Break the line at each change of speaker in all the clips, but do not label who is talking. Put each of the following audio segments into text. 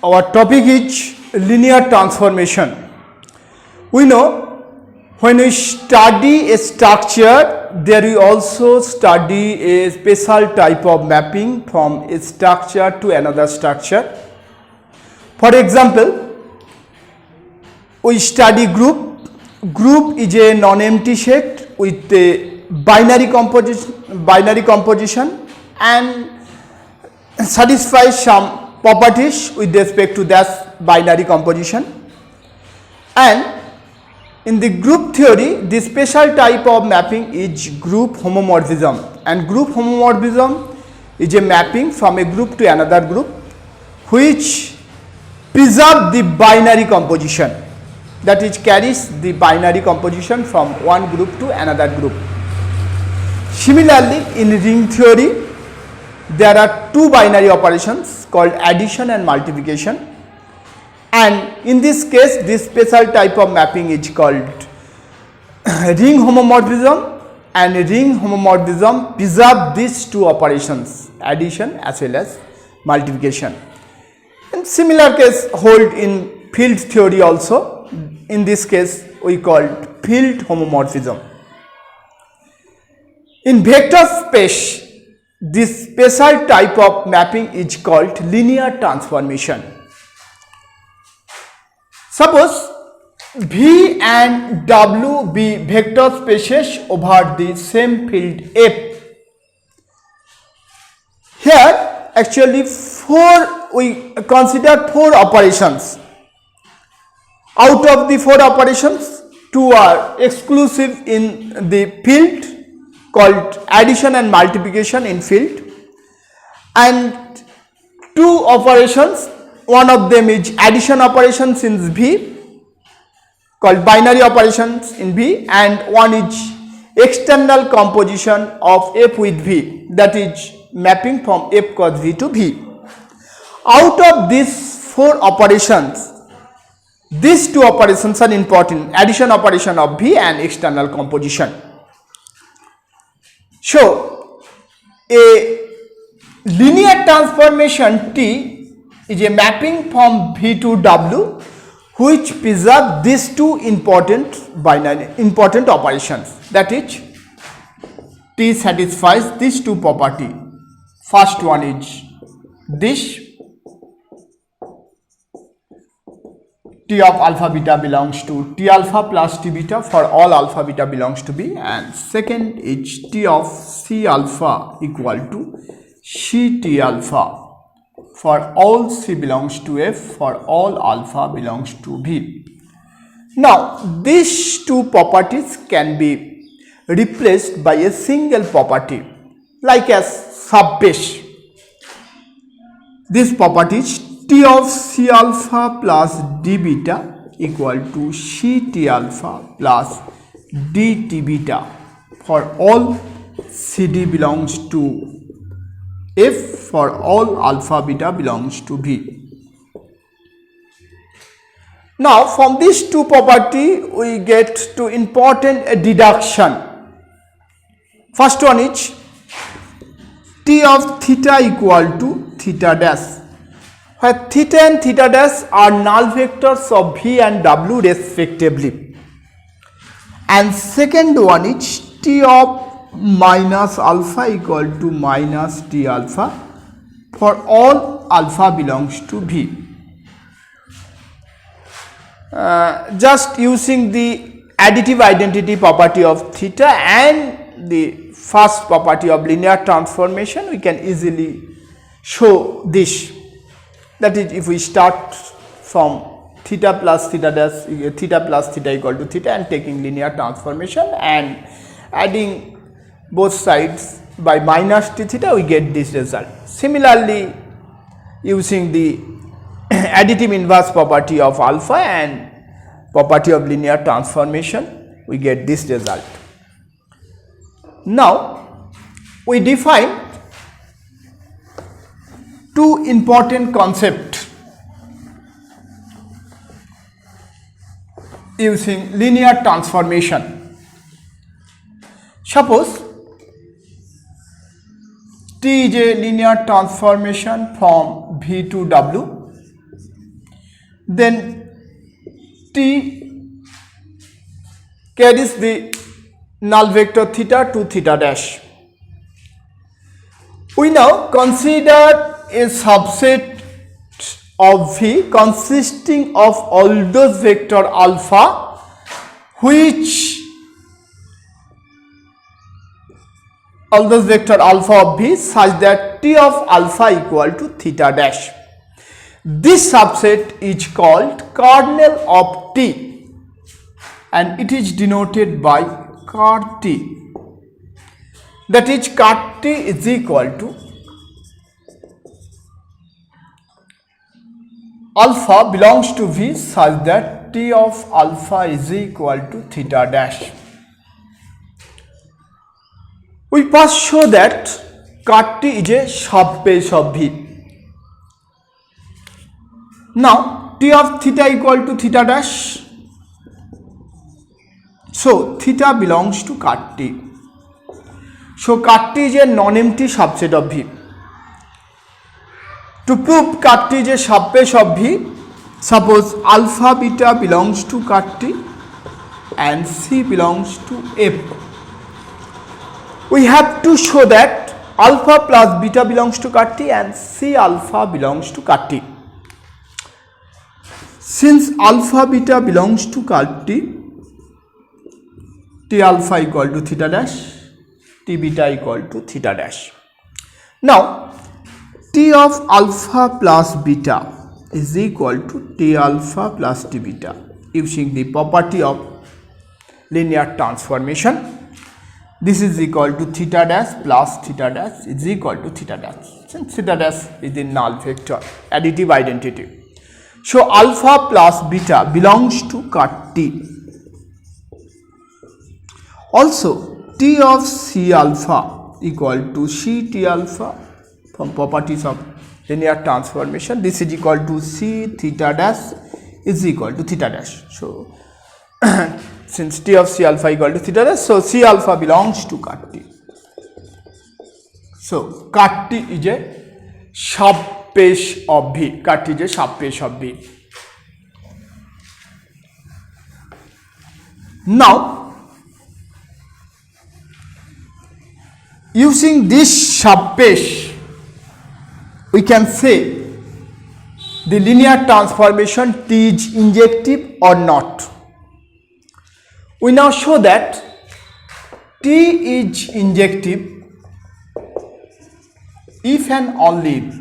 our topic is linear transformation. We know when we study a structure, there we also study a special type of mapping from a structure to another structure. For example, we study group. Group is a non-empty set with a binary composition and satisfies some properties with respect to that binary composition. And in the group theory, the special type of mapping is group homomorphism, and group homomorphism is a mapping from a group to another group which preserve the binary composition, that is carries the binary composition from one group to another group. Similarly, in ring theory, there are two binary operations called addition and multiplication, and in this case this special type of mapping is called ring homomorphism, and ring homomorphism preserve these two operations, addition as well as multiplication. And similar case hold in field theory also. In this case we call field homomorphism. In vector space, this special type of mapping is called linear transformation. Suppose V and W be vector spaces over the same field F. Here actually we consider four operations. Out of the four operations, two are exclusive in the field called addition and multiplication in field, and two operations, one of them is addition operations in V called binary operations in V, and one is external composition of F with V, that is mapping from F cos V to V. Out of these four operations, these two operations are important, addition operation of V and external composition. So, a linear transformation T is a mapping from V to W which preserve these two important operations, that is T satisfies these two property. First one is this, T of alpha beta belongs to T alpha plus T beta for all alpha beta belongs to B, and second is T of C alpha equal to C T alpha for all C belongs to F for all alpha belongs to B. Now these two properties can be replaced by a single property like as subbase. This property is T of C alpha plus D beta equal to C T alpha plus D T beta for all CD belongs to F for all alpha beta belongs to B. Now from these two property we get to important deduction. First one is T of theta equal to theta dash, where theta and theta dash are null vectors of V and W respectively. And second one is T of minus alpha equal to minus T alpha for all alpha belongs to V. Just using the additive identity property of theta and the first property of linear transformation, we can easily show this. That is, if we start from theta plus theta dash, theta plus theta equal to theta, and taking linear transformation and adding both sides by minus t theta, we get this result. Similarly, using the additive inverse property of alpha and property of linear transformation, we get this result. Now we define two important concepts using linear transformation. Suppose T is a linear transformation from V to W then T carries the null vector theta to theta dash. We now consider a subset of V consisting of all those vector alpha which of V such that T of alpha equal to theta dash. This subset is called kernel of T and it is denoted by ker T. That is, ker T is equal to alpha belongs to V such that T of alpha is equal to theta dash. We first show that ker T is a subbase of V. Now T of theta equal to theta dash. So theta belongs to ker T. So ker T is a non-empty subset of V. To prove ker T is a subbase of V, suppose alpha beta belongs to ker T and C belongs to F. We have to show that alpha plus beta belongs to ker T and C alpha belongs to ker T. Since alpha beta belongs to ker T, T alpha equal to theta dash, T beta equal to theta dash. Now T of alpha plus beta is equal to T alpha plus T beta using the property of linear transformation. This is equal to theta dash plus theta dash is equal to theta dash. Since theta dash is the null vector, additive identity. So alpha plus beta belongs to ker T. Also T of C alpha equal to C T alpha from properties of linear transformation. This is equal to C theta dash is equal to theta dash. So since T of C alpha equal to theta dash, so C alpha belongs to ker T. So ker T is a subbase of V. Ker T is a subbase of V. Now using this subbase, we can say the linear transformation T is injective or not. We now show that T is injective if and only if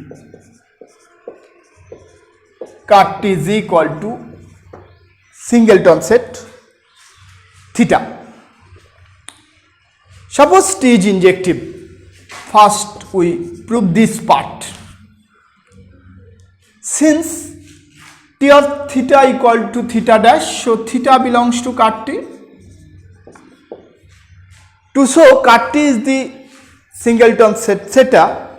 ker T is equal to singleton set theta. Suppose T is injective. First we prove this part. Since T of theta equal to theta dash, so theta belongs to ker T. To show ker T is the singleton set theta,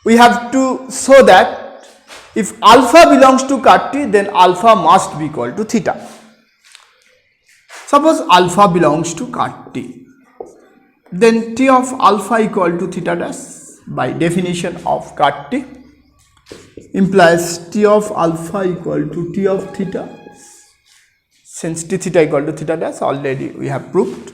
we have to show that if alpha belongs to ker T, then alpha must be equal to theta. Suppose alpha belongs to ker T, then T of alpha equal to theta dash by definition of ker T implies T of alpha equal to T of theta. Since T theta equal to theta dash, already we have proved.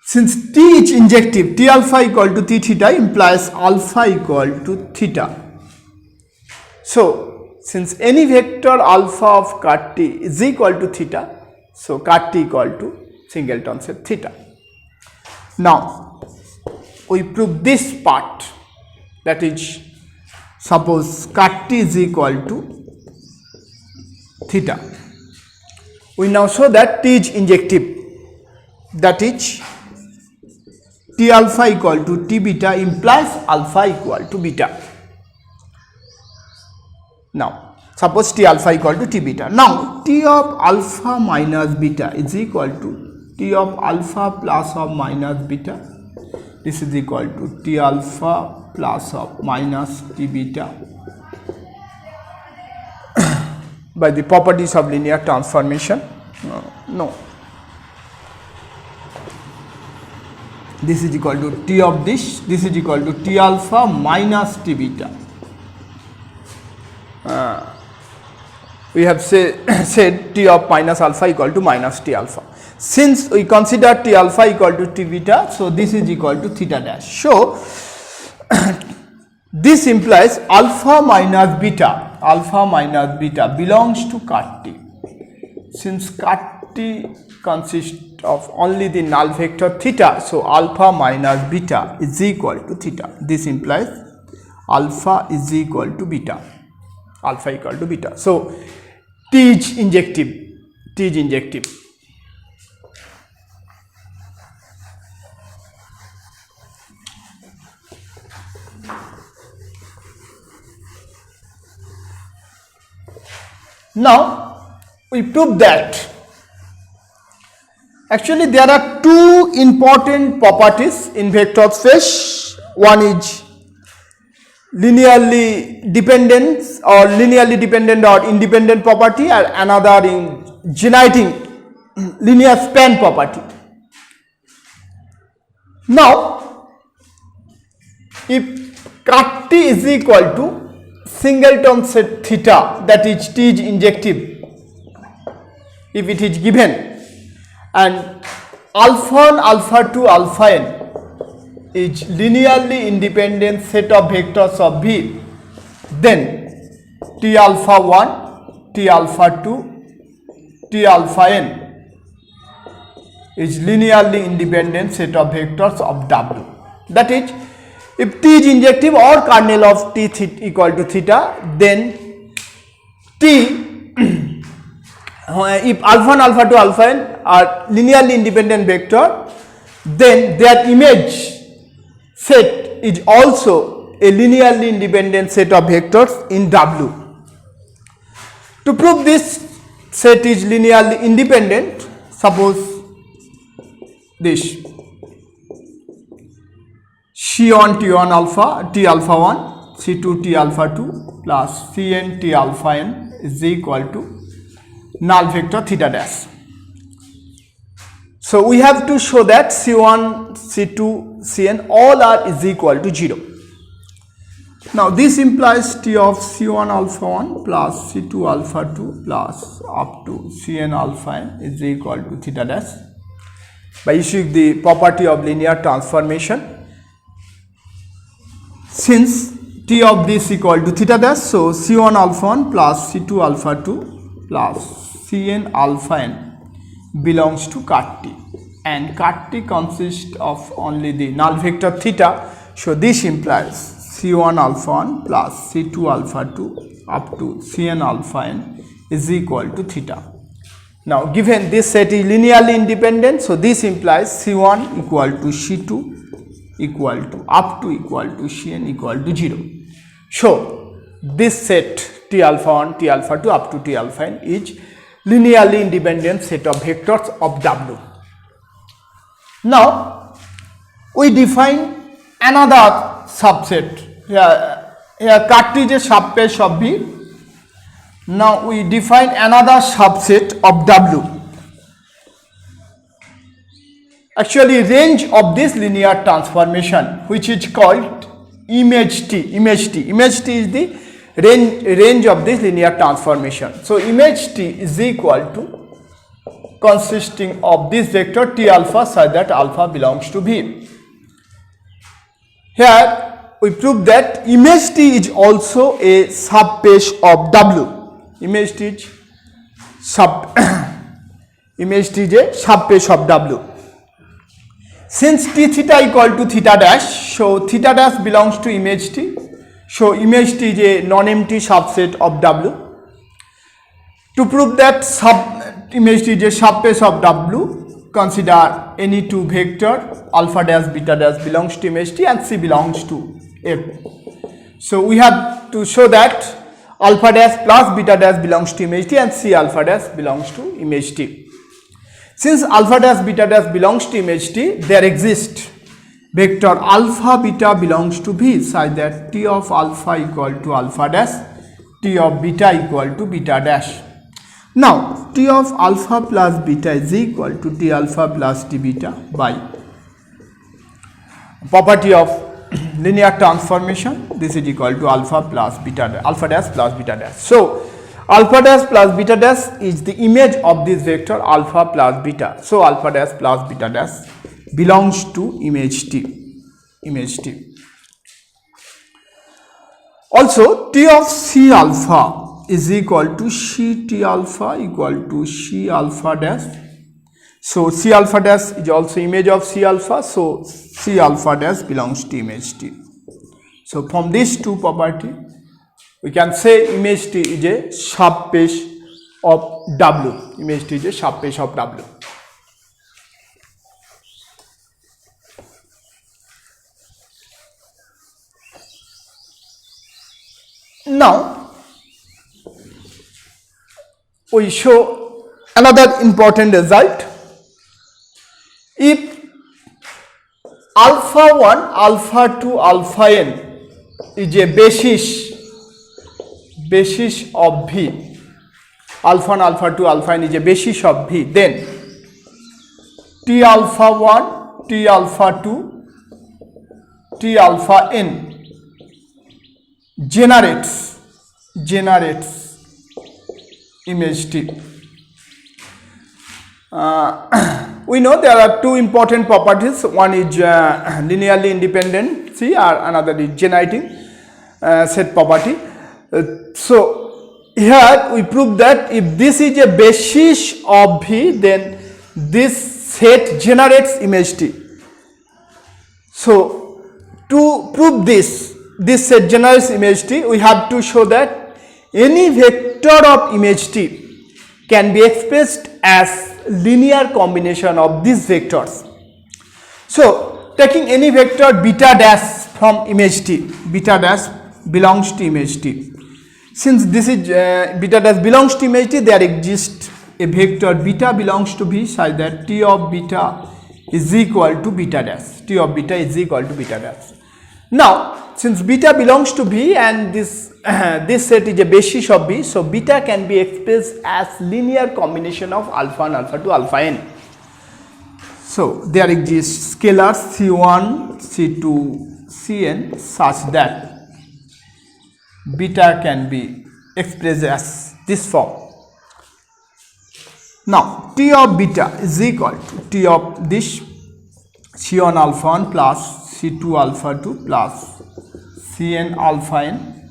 Since T is injective, T alpha equal to T theta implies alpha equal to theta. So since any vector alpha of ker T is equal to theta, so ker T equal to singleton set theta. Now we prove this part, that is, suppose ker T is equal to theta. We now show that T is injective, that is T alpha equal to T beta implies alpha equal to beta. Now suppose T alpha equal to T beta. Now T of alpha minus beta is equal to T of alpha plus or minus beta. This is equal to T alpha plus or minus T beta by the properties of linear transformation. No. This is equal to T of this is equal to T alpha minus T beta. we have said T of minus alpha equal to minus T alpha. Since we consider T alpha equal to T beta, so this is equal to theta dash. So this implies alpha minus beta belongs to cut T. Since cut T consists of only the null vector theta, so alpha minus beta is equal to theta. This implies alpha is equal to beta. So T is injective. Now we prove that actually there are two important properties in vector space. One is linearly dependent or independent property, and another in generating linear span property. Now if cut T is equal to singleton set theta, that is T is injective, if it is given, and alpha 1, alpha 2, alpha n is linearly independent set of vectors of V, then T alpha 1, T alpha 2, T alpha n is linearly independent set of vectors of W. That is, if T is injective or kernel of T equal to theta, then T if alpha 1, alpha 2, alpha n are linearly independent vector, then their image set is also a linearly independent set of vectors in W. To prove this set is linearly independent, suppose this C1 T1 alpha T alpha 1, C2 T alpha 2 plus Cn T alpha n is equal to null vector theta dash. So we have to show that C1, C2, Cn all are is equal to 0. Now this implies T of C1 alpha 1 plus C2 alpha 2 plus up to Cn alpha n is equal to theta dash by issuing the property of linear transformation. Since T of this equal to theta dash, so C1 alpha 1 plus C2 alpha 2 plus Cn alpha n belongs to cut T, and cut T consists of only the null vector theta. So this implies C1 alpha 1 plus C2 alpha 2 up to Cn alpha n is equal to theta. Now given this set is linearly independent, so this implies C1 equal to C2 equal to up to equal to Cn equal to 0. So this set T alpha 1, T alpha 2 up to T alpha n is linearly independent set of vectors of W. Now we define another subset. Here cut is a subspace of V. Now we define another subset of W. Actually range of this linear transformation, which is called image T. Image T is the range of this linear transformation. So image T is equal to consisting of this vector T alpha such that alpha belongs to V. Here we prove that image T is also a subspace of W. Image T is a subspace of W. Since T theta equal to theta dash, so theta dash belongs to image T. So image T is a non-empty subset of W. To prove that image T is a subspace of W, consider any two vector alpha dash beta dash belongs to image T and C belongs to F. So we have to show that alpha dash plus beta dash belongs to image T and C alpha dash belongs to image T. Since alpha dash beta dash belongs to image T, there exists vector alpha beta belongs to V such that T of alpha equal to alpha dash, T of beta equal to beta dash. Now T of alpha plus beta is equal to T alpha plus T beta by property of linear transformation. This is equal to alpha plus beta dash, alpha dash plus beta dash. So Alpha dash plus beta dash is the image of this vector alpha plus beta. So alpha dash plus beta dash belongs to image T. Image T. Also, T of C alpha is equal to C T alpha equal to C alpha dash. So C alpha dash is also image of C alpha. So C alpha dash belongs to image T. So from these two property, we can say image T is a subspace of W. Image T is a subspace of W. Now, we show another important result. If alpha 1, alpha 2, alpha n is a basis of V, alpha 1, alpha 2, alpha n is a basis of V, then T alpha 1, T alpha 2, T alpha n generates image T. We know there are two important properties. One is linearly independent C, or another is generating set property. So here we prove that if this is a basis of V, then this set generates image T. So to prove this set generates image T, we have to show that any vector of image T can be expressed as linear combination of these vectors. So taking any vector beta dash from image T, beta dash belongs to image T. Since this is beta dash belongs to image T, there exists a vector beta belongs to V such that T of beta is equal to beta dash. T of beta is equal to beta dash. Now, since beta belongs to V and this set is a basis of V, so beta can be expressed as linear combination of alpha and alpha 2, alpha n. So there exists scalars C1, C2, Cn such that beta can be expressed as this form. Now T of beta is equal to T of this C1 alpha 1 plus C2 alpha 2 plus Cn alpha n.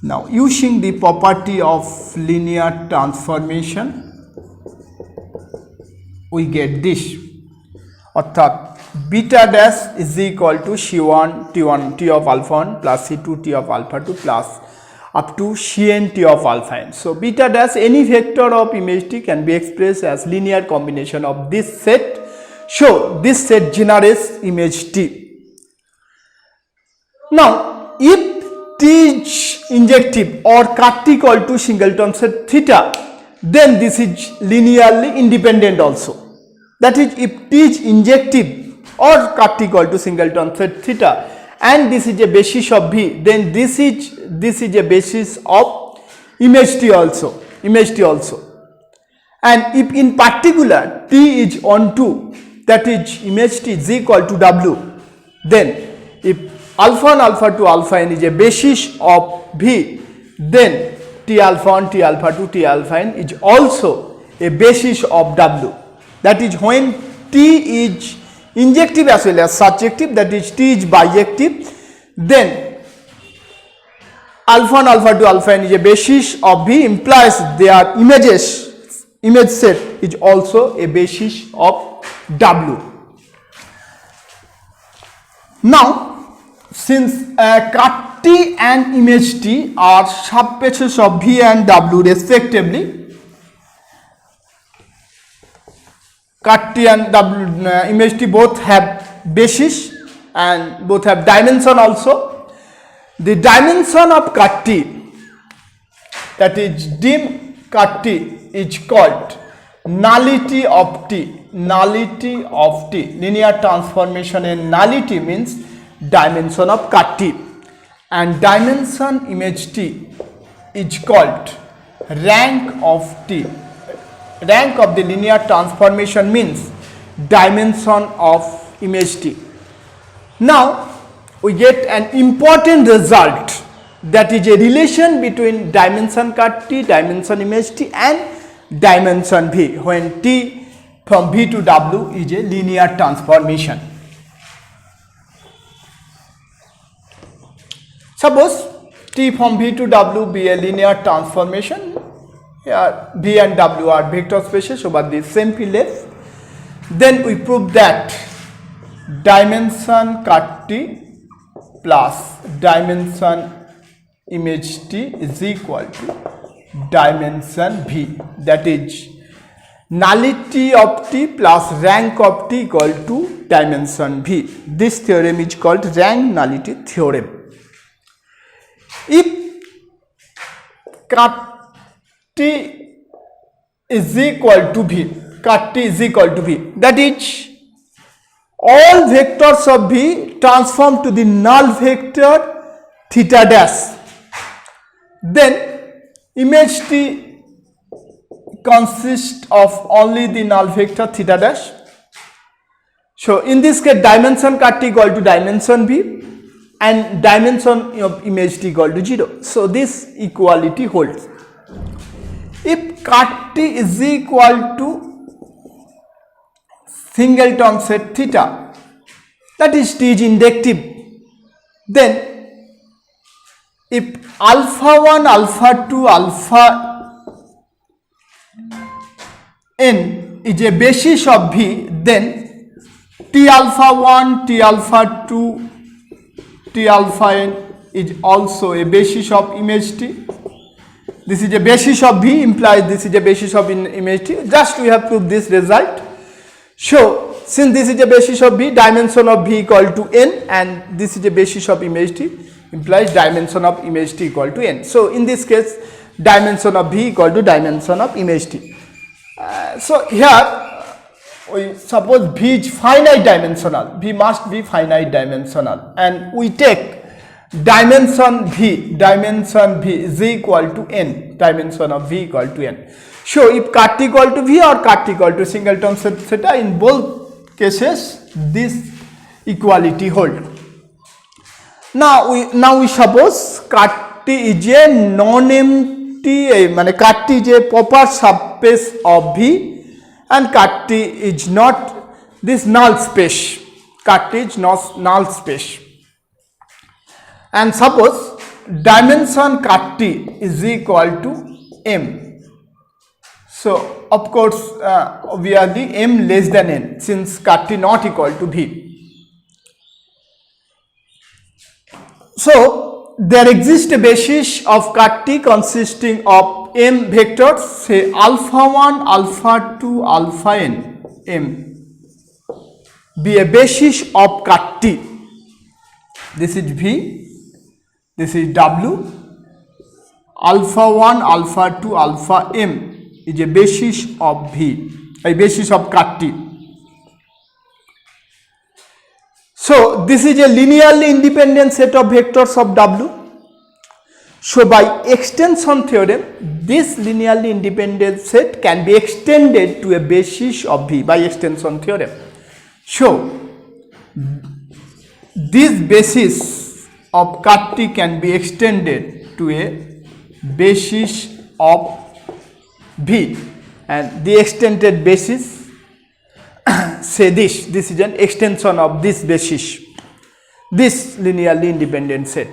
Now using the property of linear transformation, we get this. Arthat beta dash is equal to C1 T of alpha 1 plus C2 T of alpha 2 plus up to Cn T of alpha n. So beta dash, any vector of image T, can be expressed as linear combination of this set. So this set generates image T. Now if T is injective or cut equal to singleton set theta, then this is linearly independent also. That is, if T is injective or cut equal to singleton set theta and this is a basis of V, then this is a basis of image T also. And if in particular T is onto, that is image T is equal to W, then if alpha 1, alpha 2, alpha n is a basis of V, then T alpha 1, T alpha 2, T alpha n is also a basis of W. That is, when T is injective as well as surjective, that is T is bijective, then alpha 1, alpha 2, alpha n is a basis of V, implies their image set is also a basis of W. Now, since cut T and image T are subbases of V and W respectively, cut T and W, image T both have basis and both have dimension also. The dimension of cut T, that is dim cut T, is called nullity of T. Nullity of T. Linear transformation in nullity means dimension of cut T, and dimension image T is called rank of T. Rank of the linear transformation means dimension of image T. Now we get an important result that is a relation between dimension cut T, dimension image T and dimension V when T from V to W is a linear transformation. Suppose T from V to W be a linear transformation. Here V and W are vector spaces over the same field F. Then we prove that dimension cut T plus dimension image T is equal to dimension V. That is nullity of T plus rank of T equal to dimension V. This theorem is called rank nullity theorem. If cut T is equal to V, cut T is equal to V, that is all vectors of V transform to the null vector theta dash, then image T consists of only the null vector theta dash. So in this case dimension cut T equal to dimension V and dimension of image T equal to 0. So this equality holds. If cut T is equal to singleton set theta, that is T is indective, then if alpha 1, alpha 2, alpha n is a basis of V, then T alpha 1, T alpha 2, T alpha n is also a basis of image T. This is a basis of V, implies this is a basis of image T. Just we have proved this result. So since this is a basis of V, dimension of V equal to n, and this is a basis of image T, implies dimension of image T equal to n. So in this case dimension of V equal to dimension of image T. So here we suppose V is finite dimensional, V must be finite dimensional, and we take dimension V is equal to n, dimension of V equal to n. So if cut T equal to V or cut T equal to singleton set theta, in both cases this equality hold. Now we suppose cut T is a non-empty, cut T is a proper subspace of V and cut T is not this null space, cut T is not null space. And suppose dimension cut T is equal to m. So of course obviously m less than n, since cut T not equal to V. So there exists a basis of cut T consisting of m vectors, say alpha 1, alpha 2, alpha n, m be a basis of cut T. This is V, this is W, alpha 1, alpha 2, alpha m is a basis of V, a basis of cut T. So this is a linearly independent set of vectors of W. So by extension theorem, this linearly independent set can be extended to a basis of V by extension theorem. So this basis of cut T can be extended to a basis of V, and the extended basis say this is an extension of this basis, this linearly independent set.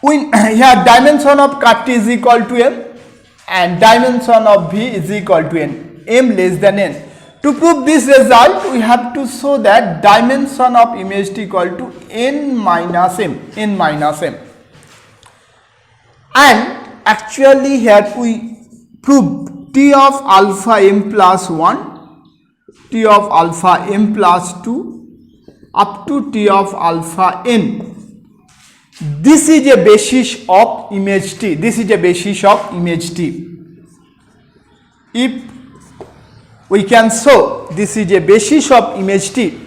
Here dimension of cut T is equal to m and dimension of V is equal to n, m less than n. To prove this result, we have to show that dimension of image T equal to n minus m, and actually here we prove T of alpha m plus 1, T of alpha m plus 2 up to T of alpha n. This is a basis of image T. This is a basis of image T. If we can show this is a basis of image T,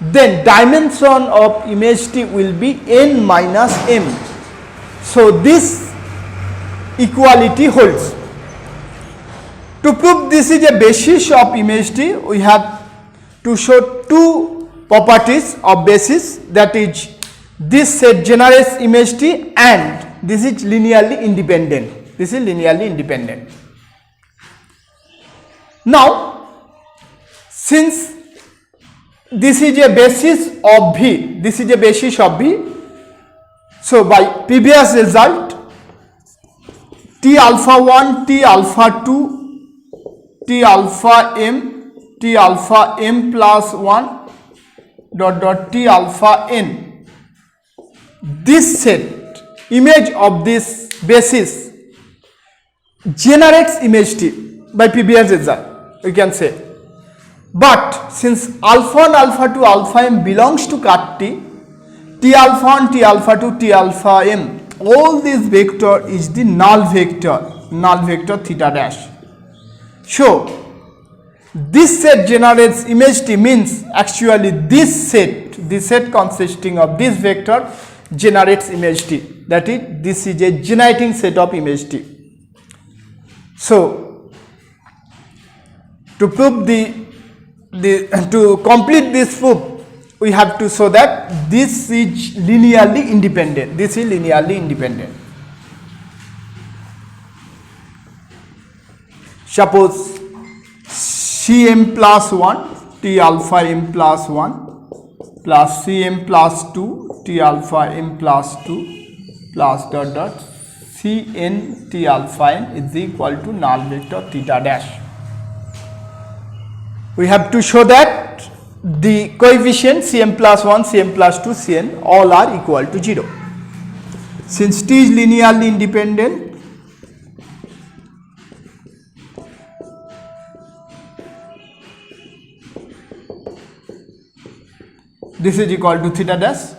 then dimension of image T will be n minus m. So this equality holds. To prove this is a basis of image T, we have to show two properties of basis, that is this set generates image T and this is linearly independent. This is linearly independent. Now, since this is a basis of V, this is a basis of V, so by previous result, T alpha 1, T alpha 2, T alpha m plus 1 dot dot T alpha n, this set image of this basis generates image T by previous result, we can say. But since alpha 1, alpha 2, alpha m belongs to cut T, T alpha 1, T alpha 2, T alpha m, all this vector is the null vector theta dash. So this set generates image T means actually this set consisting of this vector generates image T. That is, this is a generating set of image T. So to prove to complete this proof, we have to show that this is linearly independent. This is linearly independent. Suppose Cm plus 1 T alpha m plus 1 plus Cm plus 2 T alpha m plus 2 plus dot dot Cn T alpha n is equal to null vector theta dash. We have to show that the coefficients Cm plus 1, Cm plus 2, Cn all are equal to 0. Since T is linearly independent, this is equal to theta dash.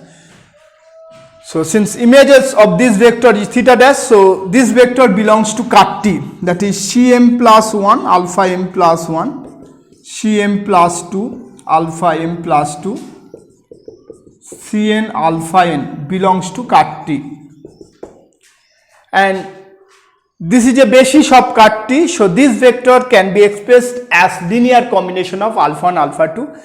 So since images of this vector is theta dash, so this vector belongs to cut T, that is Cm plus 1 alpha m plus 1, Cm plus 2 alpha m plus 2, Cn alpha n belongs to cut T, and this is a basis of cut T. So this vector can be expressed as linear combination of alpha 1, alpha 2,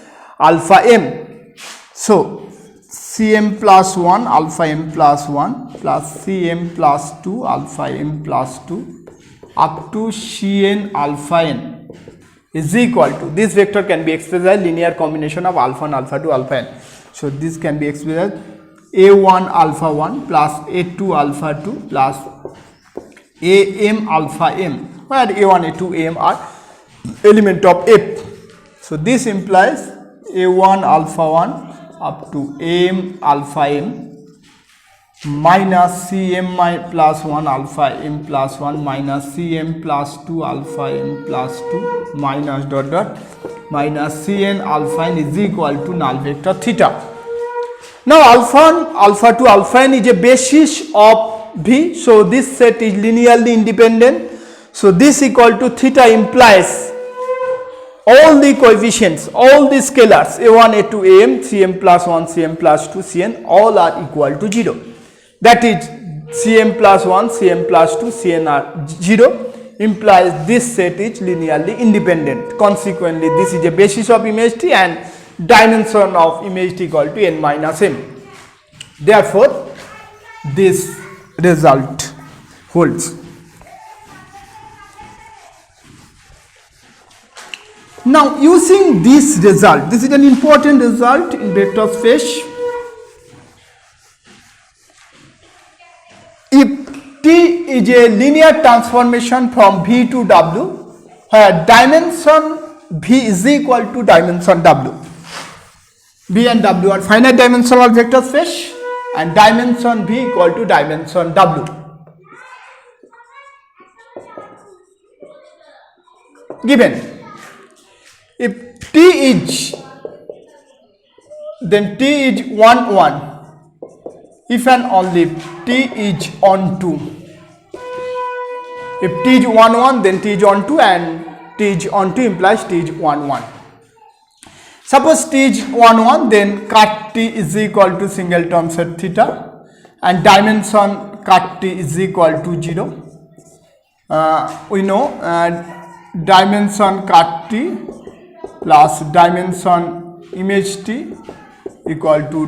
alpha m. So Cm plus 1 alpha m plus 1 plus Cm plus 2 alpha m plus 2 up to Cn alpha n is equal to, this vector can be expressed as linear combination of alpha 1, alpha 2, alpha n. So this can be expressed as a1 alpha 1 plus a2 alpha 2 plus am alpha m, where a1, a2, am are element of F. So this implies a1 alpha 1 up to am alpha m minus Cm plus 1 alpha m plus 1 minus Cm plus 2 alpha m plus 2 minus dot dot minus Cn alpha n is equal to null vector theta. Now alpha 1, alpha 2, alpha n is a basis of V, so this set is linearly independent. So this equal to theta implies all the coefficients, all the scalars a1, a2, am, Cm plus 1, Cm plus 2, Cn all are equal to 0. That is Cm plus 1, Cm plus 2, Cn are 0, implies this set is linearly independent. Consequently, this is a basis of image T and dimension of image T equal to n minus m. Therefore, this result holds. Now, using this result, this is an important result in vector space. If T is a linear transformation from V to W, where dimension V is equal to dimension W. V and W are finite dimensional vector space and dimension V equal to dimension W. Given if T is, then T is 1 1, if and only if T is on 2. If T is 1 1, then T is on 2 and T is on 2 implies T is 1 1. Suppose T is 1 1, then cut T is equal to singleton set theta and dimension cut T is equal to 0. We know dimension cut T plus dimension image T equal to